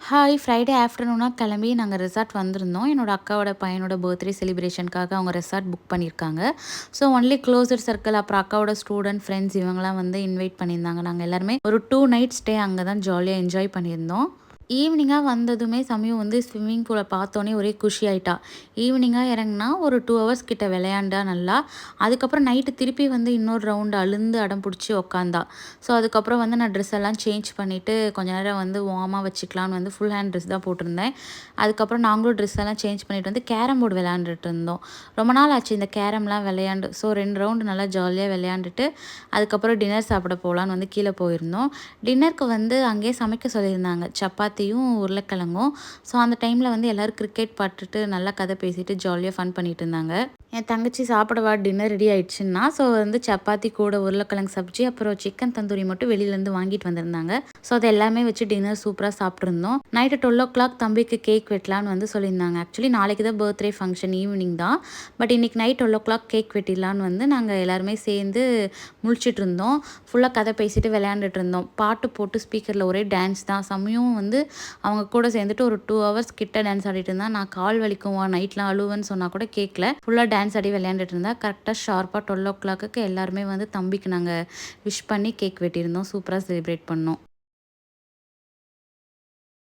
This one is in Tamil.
ஹாய்! ஃப்ரைடே ஆஃப்டர்நூனா கிளம்பி நாங்க ரெசார்ட் வந்திருந்தோம். என்னோட அக்காவோட பையனோட பர்த்டே செலிப்ரேஷனுக்காக அவங்க ரெசார்ட் புக் பண்ணியிருக்காங்க. ஸோ ஒன்லி க்ளோஸ்ட் சர்க்கிள் அப்புறம் அக்காவோட ஸ்டூடண்ட், ஃப்ரெண்ட்ஸ் இவங்கலாம் வந்து இன்வைட் பண்ணியிருந்தாங்க. நாங்க எல்லாருமே ஒரு 2 நைட் ஸ்டே அங்க தான் ஜாலியா என்ஜாய் பண்ணியிருந்தோம். ஈவினிங்கா வந்ததுமே சமயம் வந்து ஸ்விம்மிங் பூல பார்த்தோனே ஒரே குஷி ஆயிட்டா. ஈவினிங்கா இறங்குனா ஒரு 2 ஹவர்ஸ் கிட்ட விளையாண்டா நல்லா. அதுக்கப்புறம் நைட்டு திருப்பி வந்து இன்னொரு ரவுண்டு அழுந்து அடம் பிடிச்சி உக்காந்தா. ஸோ அதுக்கப்புறம் வந்து நான் ட்ரெஸ் எல்லாம் சேஞ்ச் பண்ணிவிட்டு கொஞ்ச நேரம் வந்து வார்மாக வச்சுக்கலான்னு வந்து ஃபுல் ஹேண்ட் ட்ரெஸ் தான் போட்டிருந்தேன். அதுக்கப்புறம் நாங்களும் ட்ரெஸ் எல்லாம் சேஞ்ச் பண்ணிட்டு வந்து கேரம் போர்டு விளையாண்டுட்டு இருந்தோம். ரொம்ப நாள் ஆச்சு இந்த கேரம்லாம் விளையாண்டு. ஸோ 2 ரவுண்டு நல்லா ஜாலியாக விளையாண்டுட்டு அதுக்கப்புறம் டின்னர் சாப்பிட போகலான்னு வந்து கீழே போயிருந்தோம். டின்னருக்கு வந்து அங்கேயே சமைக்க சொல்லியிருந்தாங்க. சப்பாத்தியும் உருளைக்கிழங்கும். ஸோ அந்த டைமில் வந்து எல்லோரும் கிரிக்கெட் பார்த்துட்டு நல்லா கதை பேசிட்டு ஜாலியாக ஃபன் பண்ணிட்டு இருந்தாங்க. என் தங்கச்சி சாப்பிடவா டின்னர் ரெடி ஆயிடுச்சுன்னா, ஸோ வந்து சப்பாத்தி கூட உருளைக்கிழங்கு சப்ஜி அப்புறம் சிக்கன் தந்தூரி மட்டும் வெளியிலேருந்து வாங்கிட்டு வந்திருந்தாங்க. ஸோ அது எல்லாமே வச்சு டின்னர் சூப்பராக சாப்பிட்ருந்தோம். நைட்டு 12:00 தம்பிக்கு கேக் வெட்டலான்னு வந்து சொல்லியிருந்தாங்க. ஆக்சுவலி நாளைக்கு தான் பர்த்டே ஃபங்க்ஷன் ஈவினிங் தான். பட் இன்றைக்கி நைட் 12:00 கேக் வெட்டிடலான்னு வந்து நாங்கள் எல்லாருமே சேர்ந்து முழிச்சிட்டு இருந்தோம். ஃபுல்லாக கதை பேசிட்டு விளையாண்டுட்டு இருந்தோம். பாட்டு போட்டு ஸ்பீக்கரில் ஒரே டான்ஸ் தான். சமயம் வந்து அவங்க கூட சேர்ந்துட்டு ஒரு 2 ஹவர்ஸ் கிட்ட டான்ஸ் ஆடிட்டு இருந்தா. நான் கால் வலிக்கும் நைட்லாம் அழுவேன்னு சொன்னால் கூட கேட்கல. ஃபுல்லாக டான்ஸ் ஆடி விளையாண்டுட்டு இருந்தா. கரெக்டாக ஷார்ப்பாக 12:00க்கு எல்லாருமே வந்து தம்பிக்கு நாங்கள் விஷ் பண்ணி கேக் வெட்டியிருந்தோம். சூப்பராக செலிப்ரேட் பண்ணோம்.